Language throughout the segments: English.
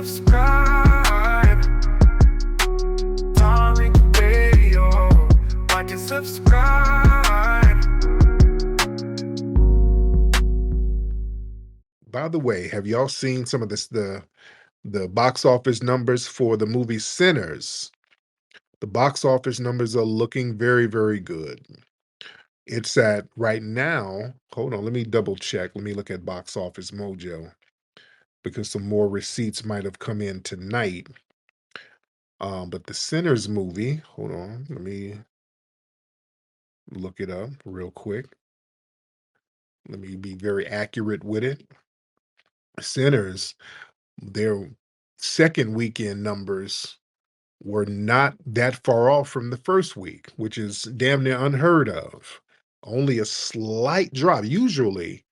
subscribe. Tariq Radio. Watch and subscribe. By the way, have y'all seen some of this the box office numbers for the movie Sinners? The box office numbers are looking very, very good. It's at right now. Hold on, let me double check. Let me look at Box Office Mojo because some more receipts might have come in tonight. But the Sinners movie, hold on, let me look it up real quick. Let me be very accurate with it. Sinners, their second weekend numbers were not that far off from the first week, which is damn near unheard of. Only a slight drop. Usually,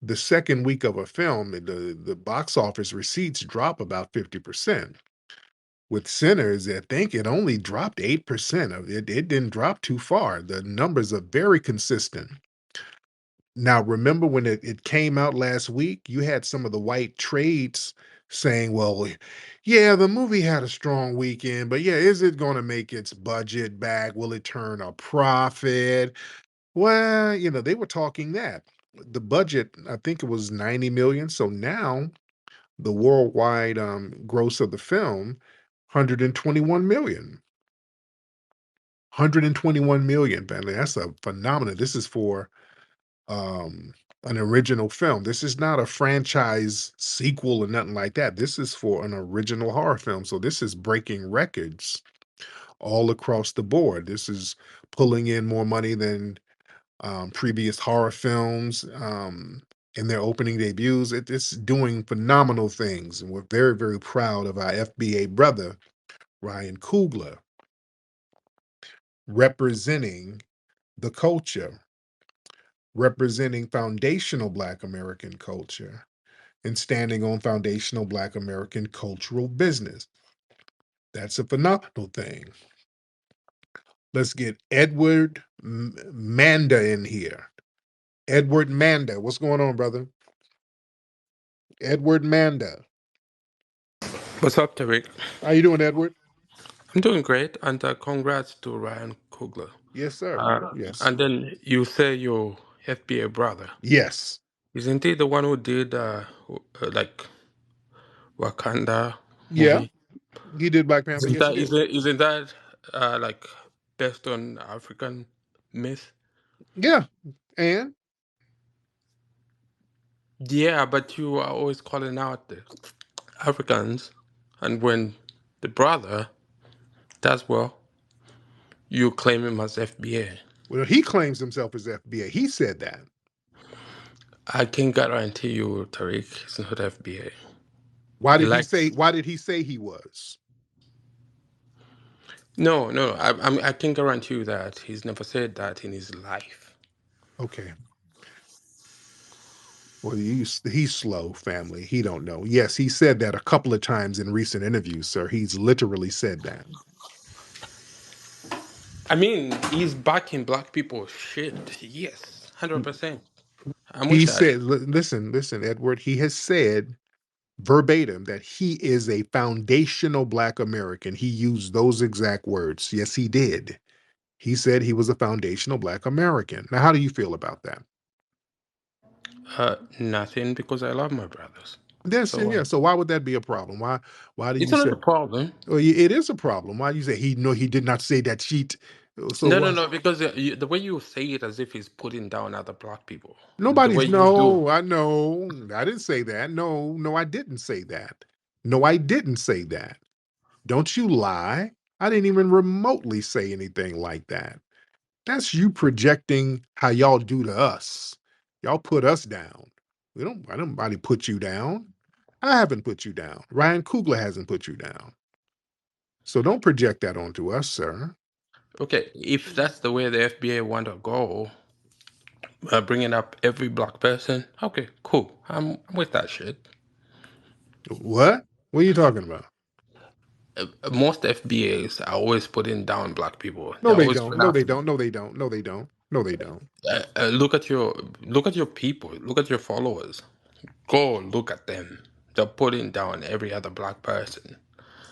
the second week of a film, the box office receipts drop about 50%. With Sinners, I think it only dropped 8% of it. It didn't drop too far. The numbers are very consistent. Now, remember when it came out last week, you had some of the white trades saying, well, yeah, the movie had a strong weekend, but yeah, is it going to make its budget back? Will it turn a profit? Well, they were talking that. The budget, I think it was 90 million. So now the worldwide gross of the film, 121 million. 121 million, family. That's a phenomenon. This is for an original film. This is not a franchise sequel or nothing like that. This is for an original horror film. So this is breaking records all across the board. This is pulling in more money than previous horror films in their opening debuts. It's doing phenomenal things. And we're very, very proud of our FBA brother, Ryan Coogler, representing the culture, representing foundational Black American culture, and standing on foundational Black American cultural business. That's a phenomenal thing. Let's get Edward Manda in here. Edward Manda, what's going on, brother? Edward Manda. What's up, Tariq? How you doing, Edward? I'm doing great, and congrats to Ryan Coogler. Yes, sir. Yes. And then you say your FBA brother. Yes. Isn't he the one who did like Wakanda Yeah. movie? He did Black Panther. Isn't Yes, that he did. isn't that like based on African myth? Yeah. And Yeah, but you are always calling out the Africans, and when the brother does well, you claim him as FBA. well, he claims himself as FBA. He said that. I can guarantee you, Tariq, is not FBA. Why did he say he was? No. I can guarantee you that he's never said that in his life. Okay. Well, he's slow, family. He don't know. Yes, he said that a couple of times in recent interviews, sir. He's literally said that. I mean, he's backing Black people. Shit, yes, 100%. He said, listen, Edward. He has said verbatim that he is a foundational Black American. He used those exact words. Yes, he did. He said he was a foundational Black American. Now, how do you feel about that? Nothing, because I love my brothers. So why would that be a problem? Why do you say? It's not a problem. Well, it is a problem. Why do you say he did not say that sheet? So No, because the way you say it as if he's putting down other Black people. Nobody's no. I know. I didn't say that. No, I didn't say that. No, I didn't say that. Don't you lie. I didn't even remotely say anything like that. That's you projecting how y'all do to us. Y'all put us down. Nobody put you down. I haven't put you down. Ryan Coogler hasn't put you down. So don't project that onto us, sir. Okay, if that's the way the FBA want to go, bringing up every Black person, okay, cool. I'm with that shit. What? What are you talking about? Most FBAs are always putting down Black people. No, they don't. No, they don't. No, they don't. No, they don't. No, they don't. Look at your people. Look at your followers. Go look at them. they're putting down every other black person.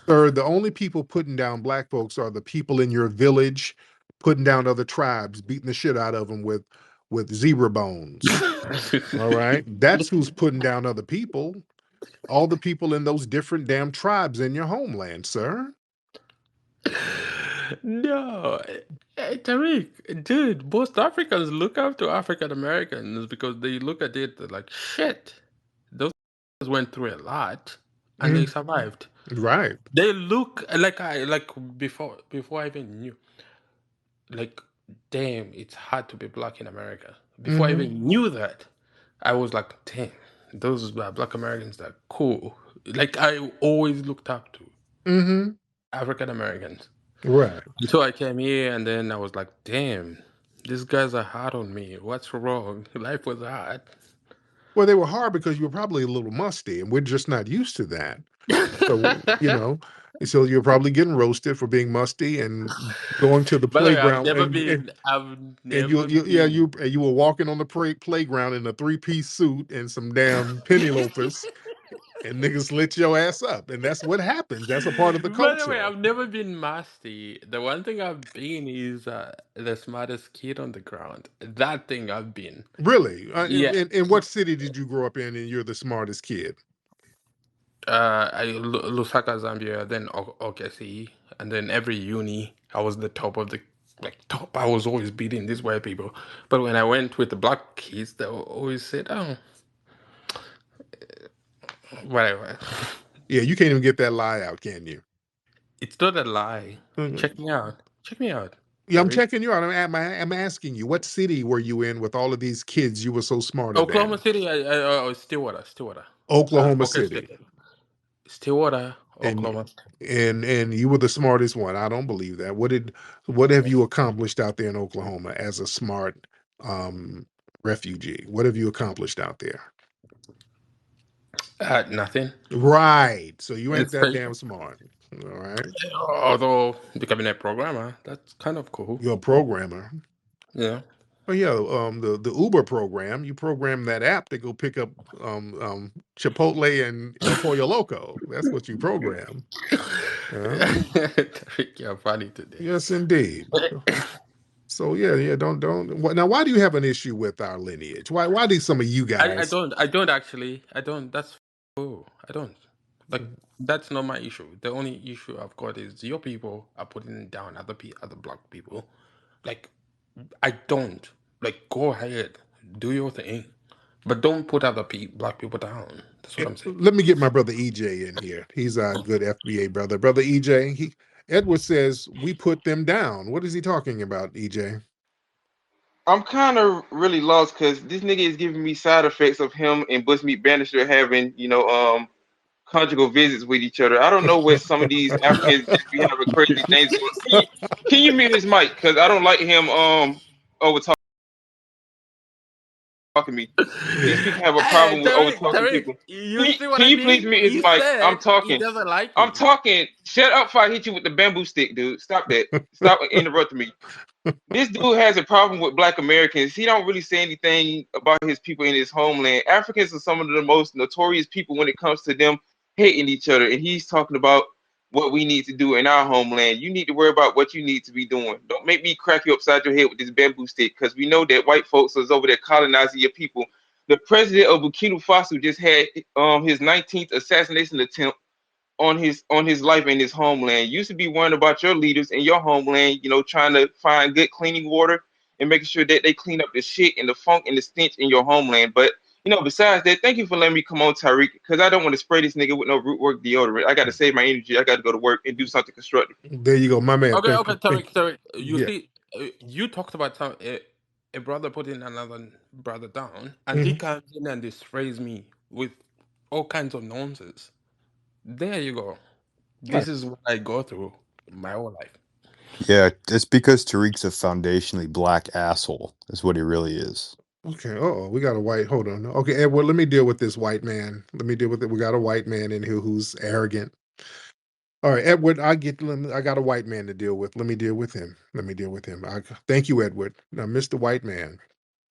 Sir, the only people putting down black folks are the people in your village, putting down other tribes, beating the shit out of them with zebra bones. All right, that's who's putting down other people. All the people in those different damn tribes in your homeland, sir. No, Tariq, dude, most Africans look up to African Americans because they look at it like shit. Those guys went through a lot and they survived. Right. They look like before I even knew. Like, damn, it's hard to be black in America. Before I even knew that, I was like, damn, those black Americans are cool. Like I always looked up to African Americans. Right. Until I came here, and then I was like, damn, these guys are hard on me. What's wrong? Life was hard. Well, they were hard because you were probably a little musty, and we're just not used to that. So, so you're probably getting roasted for being musty and going to the By the way, playground I've and never been. you were walking on the playground in a 3-piece suit and some damn penny loafers, and niggas lit your ass up, and that's what happens. That's a part of the By the way, culture. I've never been musty. The one thing I've been is the smartest kid on the ground. That thing I've been. Really? Yeah. In what city did you grow up in, and you're the smartest kid? Lusaka, Zambia, then OKC, and then every uni, I was the top of the top. I was always beating these white people. But when I went with the black kids, they always said, "Oh, whatever." Yeah, you can't even get that lie out, can you? It's not a lie. Check me out. Check me out. Yeah, I'm Tariq. checking you out. I'm asking you, what city were you in with all of these kids you were so smarter Oklahoma than? City, Stillwater. Oklahoma Okay, City. Stillwater, And Oklahoma. and you were the smartest one. I don't believe that. What have you accomplished out there in Oklahoma as a smart refugee? What have you accomplished out there? Nothing. Right. So you ain't It's that damn smart. All right. although becoming a programmer, that's kind of cool. You're a programmer. Yeah. Oh yeah, the Uber program, you program that app to go pick up Chipotle and El Pollo Loco. That's what you program. Tariq, you're funny today. Yes, indeed. So yeah, don't. Now, why do you have an issue with our lineage? Why do some of you I guys? don't actually. I don't. That's cool. I don't. Like, that's not my issue. The only issue I've got is your people are putting down other black people. Like, I don't. Like, go ahead, do your thing, but don't put other black people down. That's what I'm saying. Let me get my brother EJ in here. He's a good FBA brother. Brother EJ, Edward says we put them down. What is he talking about, EJ? I'm kind of really lost because this nigga is giving me side effects of him and Bushmeat Bannister having, conjugal visits with each other. I don't know what some of these Africans just be having crazy things going. Can you mute his mic? Because I don't like him over talking me. These people have a problem with over talking Tariq, people. you see what Can I you mean? please mute his He mic? said I'm he talking. doesn't like I'm you. talking. Shut up before I hit you with the bamboo stick, dude. Stop that. Stop interrupting me. This dude has a problem with black Americans. He don't really say anything about his people in his homeland. Africans are some of the most notorious people when it comes to them hating each other. And he's talking about what we need to do in our homeland. You need to worry about what you need to be doing. Don't make me crack you upside your head with this bamboo stick, because we know that white folks is over there colonizing your people. The president of Burkina Faso just had his 19th assassination attempt on his life in his homeland. You should be worrying about your leaders in your homeland, trying to find good cleaning water and making sure that they clean up the shit and the funk and the stench in your homeland. But besides that, thank you for letting me come on, Tariq, because I don't want to spray this nigga with no root work deodorant. I got to save my energy. I got to go to work and do something constructive. There you go, my man. Okay, Thank you. Tariq. You Yeah. see, you talked about a brother putting another brother down, and he comes in and disprays me with all kinds of nonsense. There you go. This is what I go through my whole life. Yeah, it's because Tariq's a foundationally black asshole, is what he really is. Okay. Oh, we got a white. Hold on. Okay, Edward. Let me deal with this white man. Let me deal with it. We got a white man in here who's arrogant. All right, Edward. I got a white man to deal with. Let me deal with him. Thank you, Edward. Now, Mr. White Man.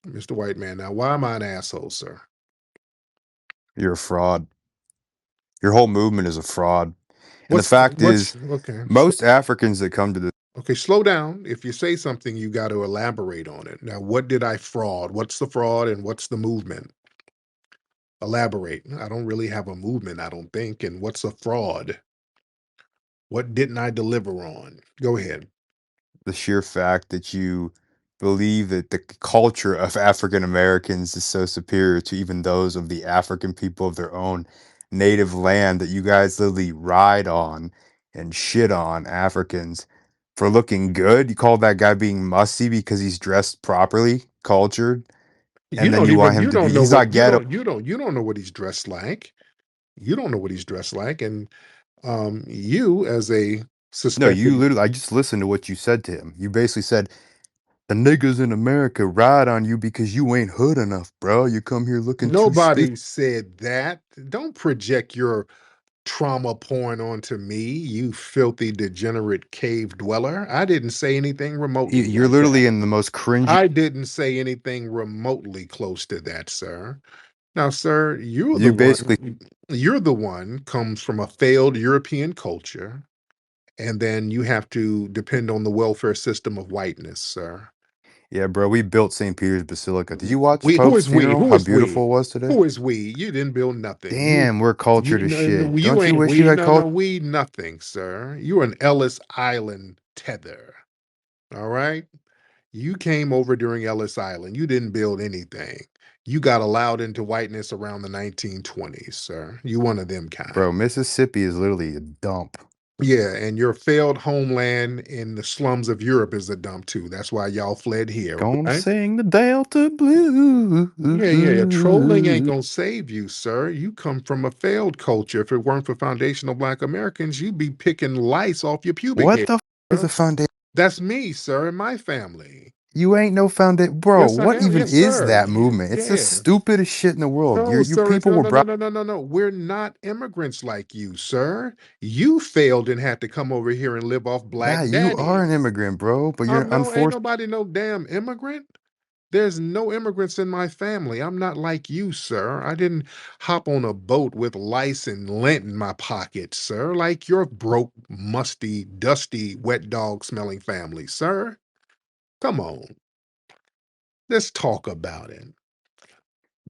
Mr. White Man. Now, why am I an asshole, sir? You're a fraud. Your whole movement is a fraud. And the What's fact is, okay? most Africans that come to this, Okay, slow down. If you say something, you got to elaborate on it. Now, what did I fraud? What's the fraud and what's the movement? Elaborate. I don't really have a movement, I don't think. And what's a fraud? What didn't I deliver on? Go ahead. the sheer fact that you believe that the culture of African Americans is so superior to even those of the African people of their own native land that you guys literally ride on and shit on Africans for looking good. You call that guy being musty because he's dressed properly, cultured, and then you want him You to be, don't know he's not what ghetto. you don't know what he's dressed like. You don't know what he's dressed like. And you as a No, suspected you literally, I just listened to what you said to him. You basically said, the niggas in America ride on you because you ain't hood enough, bro. You come here looking too stiff. nobody said that. Don't project your trauma porn onto me, you filthy degenerate cave dweller. I didn't say anything remotely You're like that. literally in the most cringy. I didn't say anything remotely close to that, sir. Now, sir, You basically, you're the one comes from a failed European culture, and then you have to depend on the welfare system of whiteness, sir. yeah, bro. We built St. Peter's Basilica. Did you watch Who Pope's is we? funeral? Who How is we? beautiful it was today? Who is we? You didn't build nothing. Damn, we're cultured as shit. You Don't you ain't wish you we. had No, no, culture? we nothing, sir. You're an Ellis Island tether. All right. You came over during Ellis Island. You didn't build anything. You got allowed into whiteness around the 1920s, sir. You one of them kind. Bro, Mississippi is literally a dump. Yeah, and your failed homeland in the slums of Europe is a dump too. That's why y'all fled here. Gonna Right? sing the Delta Blues. Yeah. Trolling ain't gonna save you, sir. You come from a failed culture. If it weren't for foundational Black Americans, you'd be picking lice off your pubic What hair. the is a foundation? That's me, sir, and my family. You ain't no foundation, bro. Yes, I What am. even Yes, is sir. that movement? It's the Yeah. stupidest shit in the world. No, Your sir. people No, were no, brought. no. We're not immigrants like you, sir. You failed and had to come over here and live off black Yeah, you are daddies. an immigrant, bro. But you're No, ain't unfortunate. nobody no damn immigrant. There's no immigrants in my family. I'm not like you, sir. I didn't hop on a boat with lice and lint in my pocket, sir, like your broke, musty, dusty, wet dog smelling family, sir. Come on. Let's talk about it.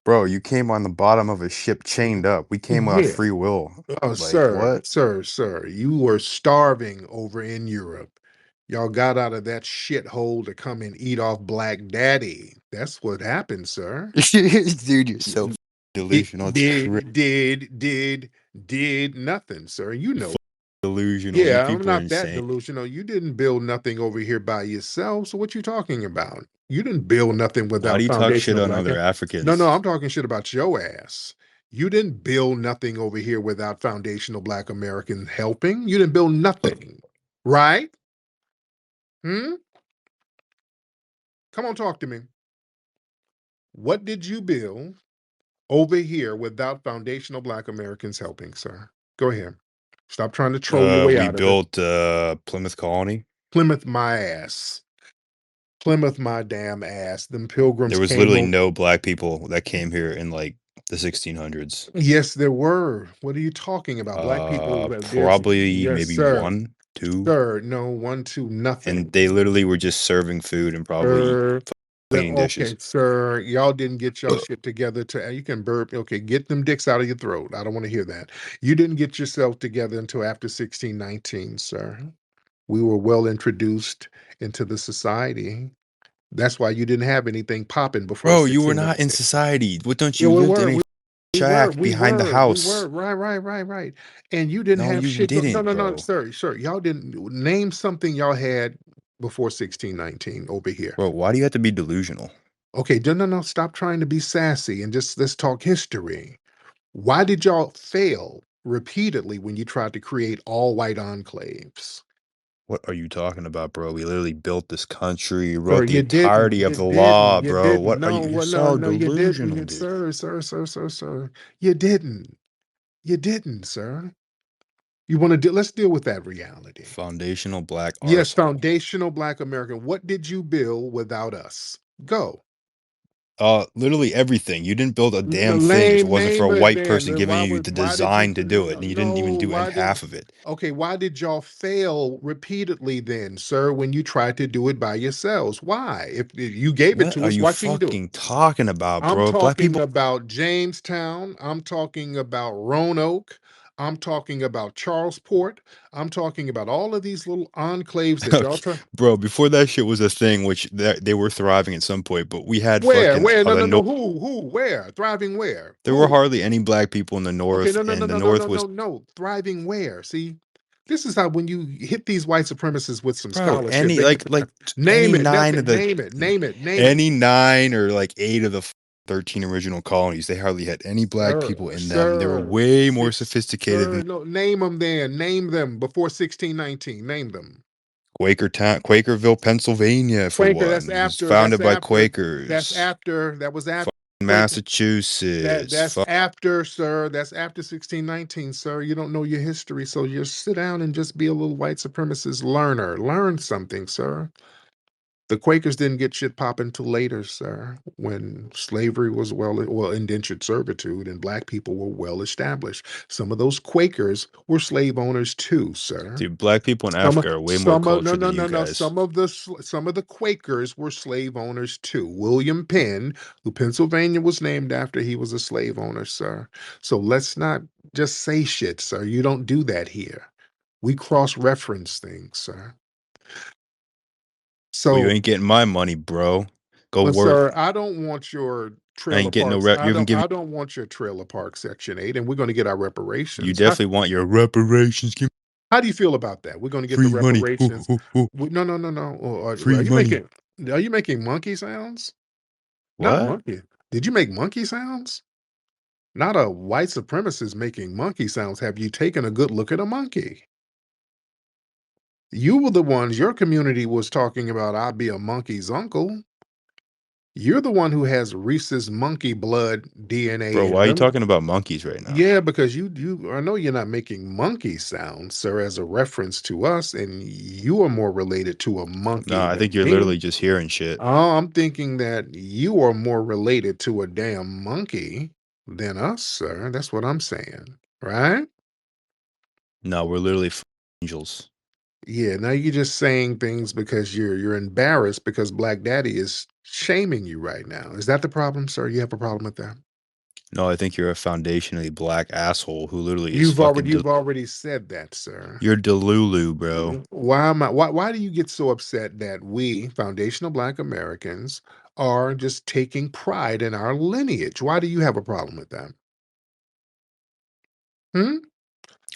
Bro, you came on the bottom of a ship chained up. We came on Yeah. free will. Oh, Like, what? sir, you were starving over in Europe. Y'all got out of that shithole to come and eat off Black Daddy. That's what happened, sir. Dude, you're so delusional. It's Did nothing, sir. You know. delusional. You Yeah, I'm people are not that insane. delusional. You didn't build nothing over here by yourself. So what you talking about? You didn't build nothing Why without do you talk shit foundational on Black. other No, Africans? I'm talking shit about your ass. You didn't build nothing over here without foundational Black Americans helping. You didn't build nothing, right? Hmm? Come on, talk to me. What did you build over here without foundational Black Americans helping, sir? Go ahead. Stop trying to troll your way We out of it. built Plymouth Colony. Plymouth my ass. Plymouth my damn ass. Them pilgrims There was came literally over. no black people that came here in like the 1600s. Yes, there were. What are you talking about? Black people. Probably Yes, maybe sir. 1, 2, Sir, no, 1, 2, nothing. and they literally were just serving food and probably Sir, cleaning okay, dishes. sir, y'all didn't get your shit together to. You can burp. Okay, get them dicks out of your throat. I don't want to hear that. You didn't get yourself together until after 1619, sir. We were well introduced into the society. That's why you didn't have anything popping before Bro, you were not in 1619. society. What don't Yeah, you we lived in were. a We were, shack behind the house? right. And you didn't No, have you shit. No, didn't, bro. sir. Y'all didn't name something y'all had before 1619 over here. Bro, why do you have to be delusional? Okay, no. Stop trying to be sassy and just let's talk history. Why did y'all fail repeatedly when you tried to create all white enclaves? What are you talking about, bro? We literally built this country, Sir, wrote the entirety of the law, You bro. didn't. What are you? No, You're well, so no, you didn't. delusional, dude. Sir. You didn't. You didn't, sir. You want to let's deal with that reality. Foundational black Yes, arsenal. foundational Black American. What did you build without us? Go. Literally everything. You didn't build a damn thing if it wasn't for a Name it white then. person Then giving why you would the why did you design to do it, and you didn't even do why did half of it. okay, why did y'all fail repeatedly then, sir, when you tried to do it by yourselves? Why? If you gave it What to are us, you why can't you do it? fucking talking about, I'm bro? If black talking people, about Jamestown. I'm talking about Roanoke. I'm talking about Charlesport. I'm talking about all of these little enclaves that y'all try. bro, before that shit was a thing, which they were thriving at some point, but we had Where? fucking Where? No, the no, no. north. Who? Where? Thriving where? There were Who? hardly any black people in the Okay, north, no, no, no, and the no, no, north no, was, no, no. Thriving where? See, this is how when you hit these white supremacists with some bro, scholarship, any they any name it, nine of the name it, name it, name it. any 9 or like 8 of the 13 original colonies, they hardly had any black people in them. They were way more sophisticated than No, name them then. Name them before 1619. Name them. Quakerville, Pennsylvania, for Quaker, one. It was founded by Quakers. that was after Quaker. Massachusetts. That's after, sir. That's after 1619, sir. You don't know your history, so you sit down and just be a little white supremacist learner. Learn something, sir. The Quakers didn't get shit popping till later, sir, when slavery was indentured servitude and black people were well established. Some of those Quakers were slave owners too, sir. Dude, black people in Some, Africa are way more some of no, cultured no, than you no, no. guys. Some of the Quakers were slave owners too. William Penn, who Pennsylvania was named after, he was a slave owner, sir. So let's not just say shit, sir. You don't do that here. We cross-reference things, sir. Well, you So, ain't getting my money, bro. Go well, work. sir, I don't want your I trailer ain't getting no parks. rep. You haven't given. I don't want your trailer park Section 8, and we're going to get our You reparations. definitely want your reparations. Give How do you feel about that? We're going to me get the free money. reparations. No, no, no, no. Free money. Are you making monkey sounds? Not What? monkey. Did you make monkey sounds? Not a white supremacist making monkey sounds. Have you taken a good look at a monkey? You were the ones, your community was talking about, I'll be a monkey's uncle. You're the one who has Rhesus monkey blood DNA Bro, in why are you them. talking about monkeys right now? Yeah, because I know you're not making monkey sounds, sir, as a reference to us, and you are more related to a monkey No, I think than you're me. literally just hearing shit. Oh, I'm thinking that you are more related to a damn monkey than us, sir. That's what I'm saying, right? No, we're literally angels. Yeah, now you're just saying things because you're embarrassed because Black Daddy is shaming you right now. Is that the problem, sir? You have a problem with that? No, I think you're a foundationally black asshole who literally is You've already said that, sir. you're Delulu, bro. Why do you get so upset that we, foundational Black Americans, are just taking pride in our lineage? Why do you have a problem with that? Hmm?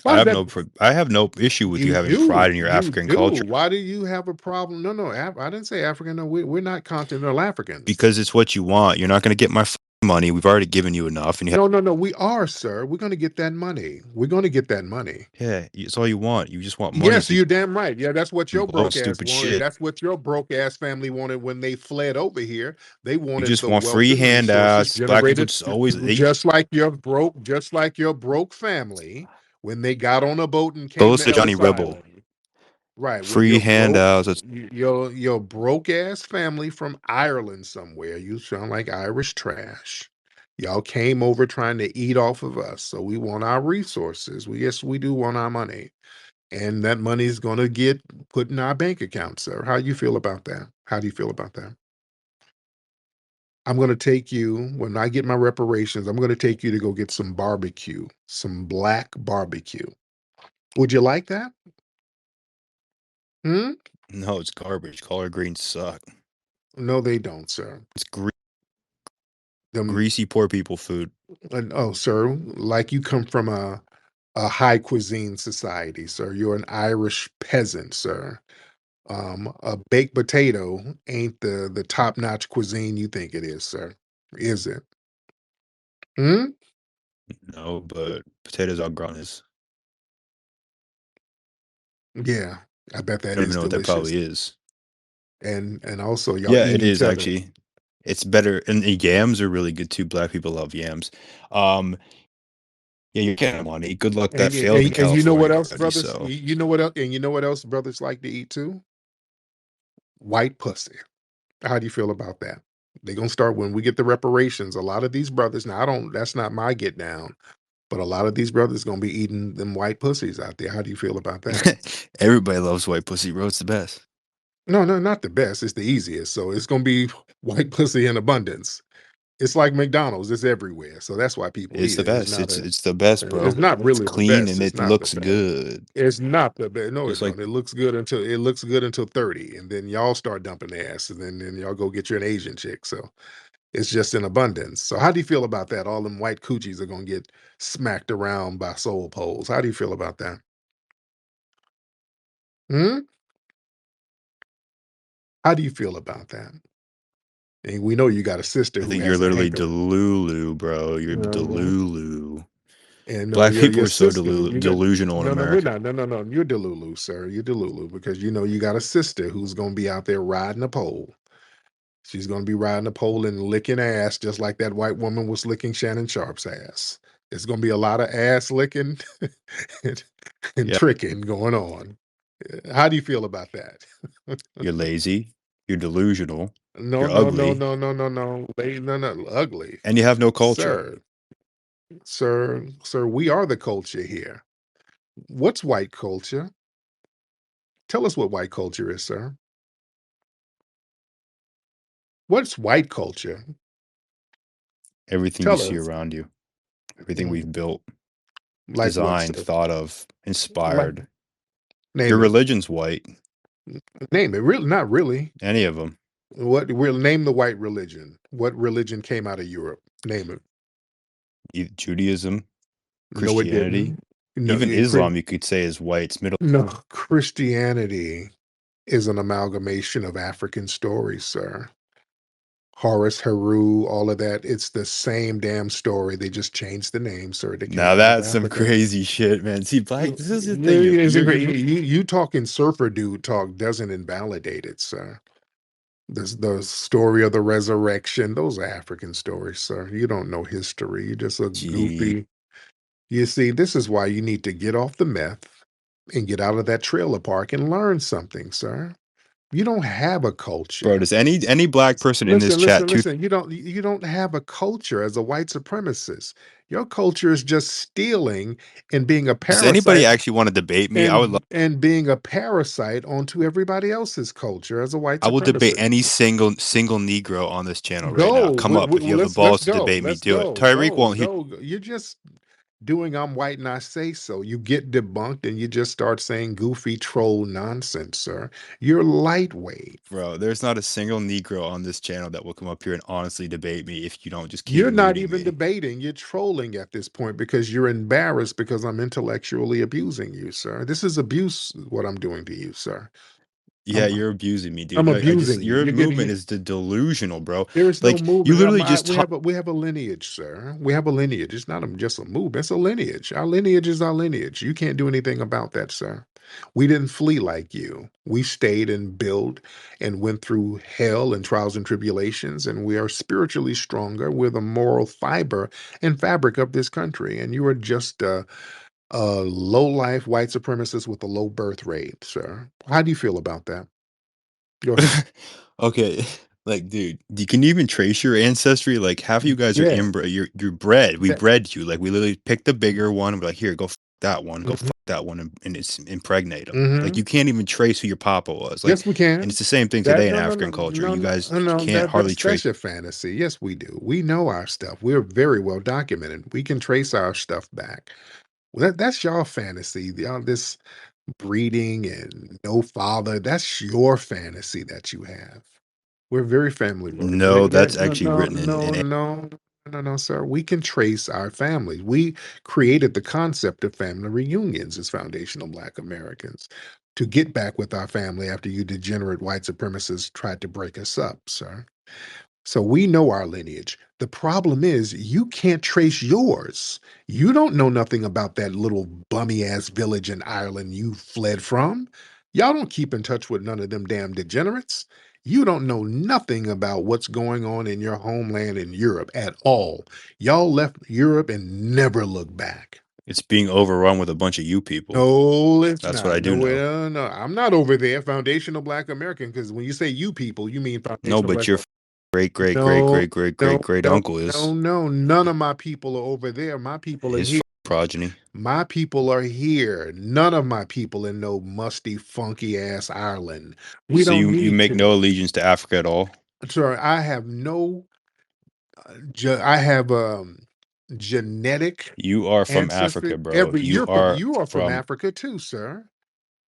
Why I does have that no I have no issue with you having pride in your you African do. culture Why do you have a problem? No, no, I didn't say African. No, we're not continental Africans. because it's what you want. You're not going to get my money. We've already given you enough, and you have, No, no, no. We are, sir. We're going to get that money. We're going to get that money. yeah, it's all you want. You just want money, Yes, so you you're damn right. Yeah, that's what can your do all broke ass stupid wanted. shit. That's what your broke ass family wanted when they fled over here. They You wanted just the want wealth free and resources handouts. Black people generated just always just like your broke family when they got on a boat and came go to to Johnny Ellis Rebel. Island. Right, when Free handouts. That's your broke ass family from Ireland somewhere, you sound like Irish trash. Y'all came over trying to eat off of us, so we want our resources. Yes, we do want our money, and that money is going to get put in our bank account, sir. How do you feel about that? How do you feel about that? I'm going to take you when I get my reparations. I'm going to take you to go get some barbecue, some black barbecue. Would you like that? Hmm? no, it's garbage. Collard greens suck. No, they don't, sir. It's Them greasy poor people food. Oh, sir, like you come from a high cuisine society, sir. You're an Irish peasant, sir. A baked potato ain't the top-notch cuisine you think it is, sir. Is it? Hmm? No, but potatoes au gratin. Yeah, I bet I that don't even is know what that delicious. probably is. And also y'all Yeah, eat it each is other. actually. It's better, and the yams are really good too. Black people love yams. Um, yeah, you're getting money. Good luck that failed in And you know what California else, already. brothers? So You know what else? And you know what else brothers like to eat too? White pussy. How do you feel about that? They're gonna start when we get the reparations. A lot of these brothers, now I don't that's not my get down, but a lot of these brothers gonna be eating them white pussies out there. How do you feel about that? Everybody loves white pussy, bro. It's the best. No, no, not the best. It's the easiest. So it's gonna be white pussy in abundance. It's like McDonald's. It's everywhere. So that's why people It's eat the it. best. It's the best, bro. It's not It's really the clean best. and It's it not the looks best. good. It's not the best. No, Just it like don't. It looks good until 30, and then y'all start dumping ass, and then y'all go get you an Asian chick. So it's just in abundance. So how do you feel about that? All them white coochies are gonna get smacked around by soul poles. How do you feel about that? Hmm? How do you feel about that? And we know you got a sister I who think you're has a literally hankering. Delulu, bro. You're Uh, Delulu. and no, Black people your are so sister, you got delusional in no, no, we're America. not. No, no, no. You're Delulu, sir. You're Delulu because you know you got a sister who's gonna be out there riding a pole. She's gonna be riding a pole and licking ass just like that white woman was licking Shannon Sharp's ass. It's gonna be a lot of ass licking and, and Yeah. tricking going on. How do you feel about that? You're lazy. You're delusional. No, You're no, no, ugly. no, no, no, no. No, no, ugly. And you have no culture. Sir, sir, we are the culture here. What's white culture? Tell us what white culture is, sir. What's white culture? Everything you Tell see us. around you. Everything Mm, we've built, like what, designed, sir? thought of, Like, inspired. Your name it. religion's white. Name it. Really, not really. Any of them. What? We'll name the white religion. What religion came out of Europe? Name it. Judaism, No, it Christianity, didn't. No, even Islam, you could say is white. It's middle. no. Christianity is an amalgamation of African stories, sir. Horus, Heru, all of that. It's the same damn story. They just changed the name, sir. They came Now out of that's some Africa. crazy shit, man. See, black. This is the thing. You talking surfer dude talk doesn't invalidate it, sir. The story of the resurrection, those are African stories, sir. You don't know history. You're just a Gee, goofy. You see, this is why you need to get off the meth and get out of that trailer park and learn something, sir. You don't have a bro. culture. Does any black person in this Listen, chat listen, too? listen. You don't have a culture as a white supremacist. Your culture is just stealing and being a Does anybody parasite actually want to debate me? and being a parasite onto everybody else's culture as a white I will debate supremacist. any single Negro on this channel right now. Go. Come up if you have the Let's balls to go. debate me. Let's Do it. go. Tariq Go. won't. Go. You're just doing I'm white and I say so. You get debunked and you just start saying goofy troll nonsense, sir. You're lightweight. Bro, there's not a single Negro on this channel that will come up here and honestly debate me if you don't just keep You're not muting even me. debating. You're trolling at this point because you're embarrassed because I'm intellectually abusing you, sir. This is abuse, what I'm doing to you, sir. Yeah, I'm, you're abusing me, I'm dude. I just abusing you. your You're getting movement you. is delusional, bro. There is no Like you movement. literally just talk. We have a lineage, sir. We have a lineage. It's not just a movement. It's a lineage. Our lineage is our lineage. You can't do anything about that, sir. We didn't flee like you. We stayed and built and went through hell and trials and tribulations, and we are spiritually stronger. We're the moral fiber and fabric of this country, and you are just a low life white supremacist with a low birth rate, sir. How do you feel about that? Go ahead. Okay, like, dude, can you even trace your ancestry? Like, half of you guys are Yeah. inbred. You're bred. We That, bred you. Like, we literally picked the bigger one. We're like, here, go that one, go mhm, that one, and it's impregnate them. Like, mhm. you can't even trace who your papa was. Like, Yes, we and can. it's the same thing That today in no, no, no, African culture. no, You guys no, no. can't hardly trace. That's your fantasy. Yes, we do. We know our stuff. We're very well documented. We can trace our stuff back. Well, that's your fantasy. All this breeding and no father. That's your fantasy that you have. We're very family No, oriented. that's No, actually no, written no, in no, no, no, sir. We can trace our families. We created the concept of family reunions as foundational Black Americans to get back with our family after you degenerate white supremacists tried to break us up, sir. So we know our lineage. The problem is you can't trace yours. You don't know nothing about that little bummy ass village in Ireland you fled from. Y'all don't keep in touch with none of them damn degenerates. You don't know nothing about what's going on in your homeland in Europe at all. Y'all left Europe and never looked back. It's being overrun with a bunch of you people. No, it's That's what not. I do know. No, I'm not over there. Foundational Black American, because when you say you people, you mean No, foundational but Black. you're great uncle is No. None of my people are over there. My people are his here. progeny. My people are here. None of my people in no musty, funky ass Ireland. We So don't you need make to. no allegiance to Africa at all. Sorry, I have no. I have genetic You are from ancestry. Africa, bro. You are from Africa too, sir.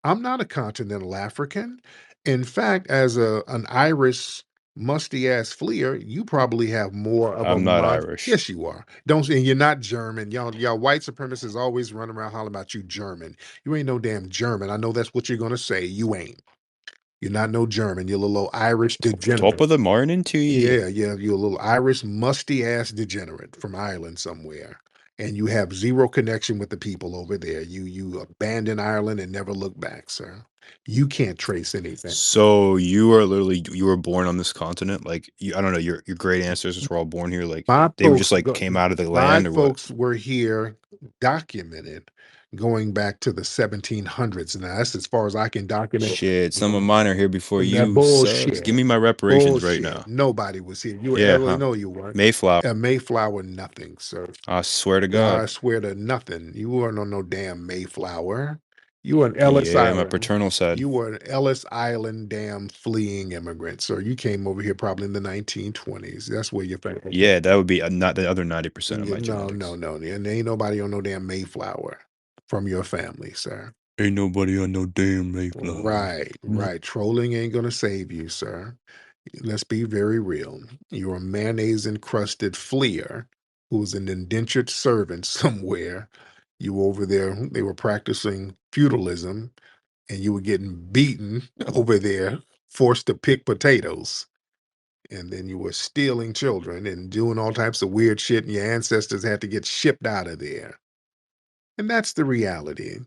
I'm not a continental African. In fact, as an Irish musty ass fleer, you probably have more of a I'm not Irish. Yes, you are. Don't and you're not German. Y'all white supremacists always run around hollering about you German. You ain't no damn German. I know that's what you're gonna say. You ain't. You're not no German. You're a little Irish Top degenerate. of the morning to you. Yeah, you're a little Irish musty ass degenerate from Ireland somewhere. And you have zero connection with the people over there. You abandon Ireland and never look back, sir. You can't trace anything. So you were born on this continent. Like I don't know, your great ancestors were all born here. Like My they were just folks like came out of the my land or what? folks were here documented going back to the 1700s. Now that's as far as I can document. Shit, some of mine are here before That you. bullshit. Sucks. Give me my reparations right Bullshit. now. Nobody was here. You Yeah, ever huh? know you weren't. Mayflower. Mayflower, nothing, sir. I swear to I God. swear to nothing. You weren't on no damn Mayflower. You were an Ellis Yeah, Island. my paternal side. You were an Ellis Island damn fleeing immigrant, sir. You came over here probably in the 1920s. That's where your family. Yeah, that would be not the other 90% of my No, genetics. no. And ain't nobody on no damn Mayflower from your family, sir. Ain't nobody on no damn Mayflower. Right. Trolling ain't gonna save you, sir. Let's be very real. You're a mayonnaise encrusted fleer who's an indentured servant somewhere. You were over there, they were practicing feudalism, and you were getting beaten over there, forced to pick potatoes. And then you were stealing children and doing all types of weird shit, and your ancestors had to get shipped out of there. And that's the reality.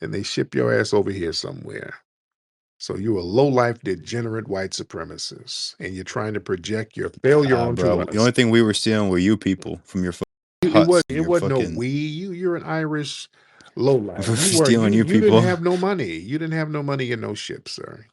And they ship your ass over here somewhere. So you're a low-life, degenerate white supremacist, and you're trying to project your failure onto bro, us. the only thing we were stealing were you people from your It huts. wasn't no we. You're an Irish low-life. We're You stealing you didn't people. have no money. You didn't have no money in no ship, sir.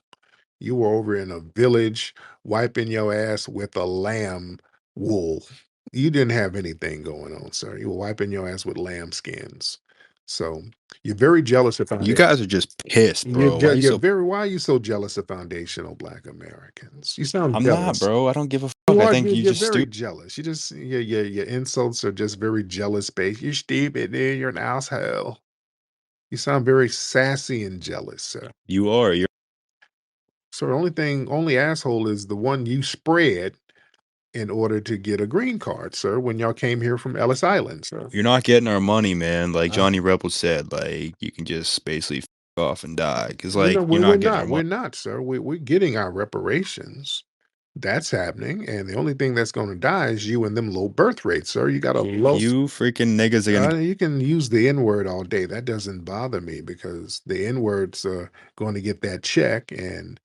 You were over in a village wiping your ass with a lamb wool. You didn't have anything going on, sir. You were wiping your ass with lamb skins. So you're very jealous of You guys are just pissed, bro. Why are you so jealous of foundational Black Americans? You sound I'm jealous. not, bro. I don't give a fuck. You I are, think you're just very stupid. jealous. You just your insults are just very jealous based. You're stupid, dude. You're an asshole. You sound very sassy and jealous, sir. You are. You're So the only asshole is the one you spread in order to get a green card, sir, when y'all came here from Ellis Island, sir. you're not getting our money, man. Like Johnny Rebel said, like you can just basically f off and die because like you're not getting our We're money. not, sir. We're getting our reparations. That's happening, and the only thing that's going to die is you and them low birth rates, sir. You got a low. You freaking niggas are gonna. You can use the N word all day. That doesn't bother me because the N words are going to get that check, and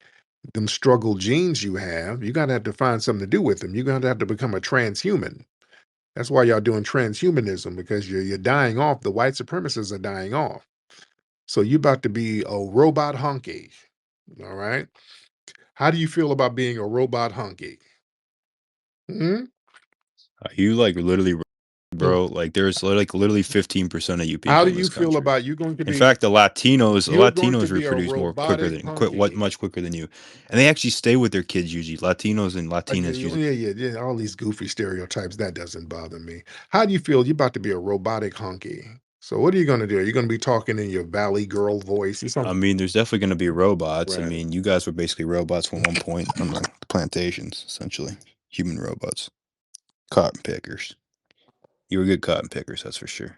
them struggle genes you have, you're gonna have to find something to do with them. You're gonna have to become a transhuman. That's why y'all doing transhumanism, because you're dying off. The white supremacists are dying off. So you about to be a robot hunky. All right. How do you feel about being a robot hunky? Hmm? You like literally, bro. Like there's like literally 15% of you people. How do in this you feel country. about you going to be? In fact, the Latinos You're going to be a reproduce more quicker robotic than hunky. much quicker than you, and they actually stay with their kids usually. Latinos and Latinas usually. Yeah. All these goofy stereotypes, that doesn't bother me. How do you feel? You're about to be a robotic hunky. So what are you going to do? Are you going to be talking in your Valley Girl voice? I mean, there's definitely going to be robots. I Right. mean, you guys were basically robots at one point on the plantations, essentially human robots, cotton pickers. You were good cotton pickers, that's for sure.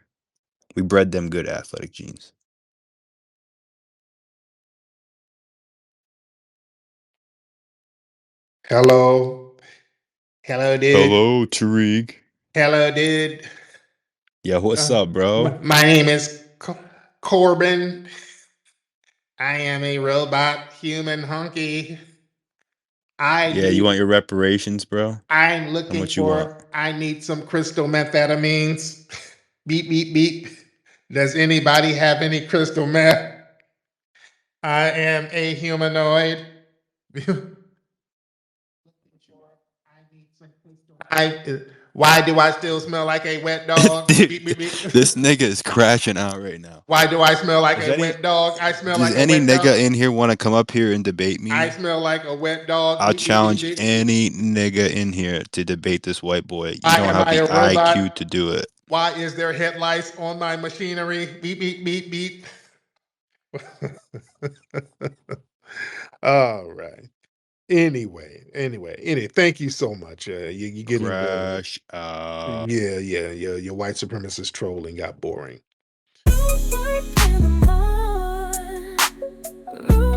We bred them good athletic genes. Hello, dude. Hello, Tariq. Hello, dude. Yeah, what's up, bro? My name is Corbin. I am a robot human hunky. You want your reparations, bro? I'm looking much you want? I need some crystal methamphetamines. Beep, beep, beep. Does anybody have any crystal meth? I am a humanoid. Why do I still smell like a wet dog? Beep, beep, beep, beep. This nigga is crashing out right now. Why do I smell like Is a any- wet dog? I smell Does like a any wet nigga dog. in here want to come up here and debate me? I smell like a wet dog. I'll Beep, beep, beep, challenge beep. any nigga in here to debate this white boy. You Why don't am have I the a robot? IQ to do it. Why is there headlights on my machinery? Beep, beep, beep, beep. All right. Anyway, thank you so much. You're getting really, Crash out. yeah, your white supremacist trolling got boring. Ooh,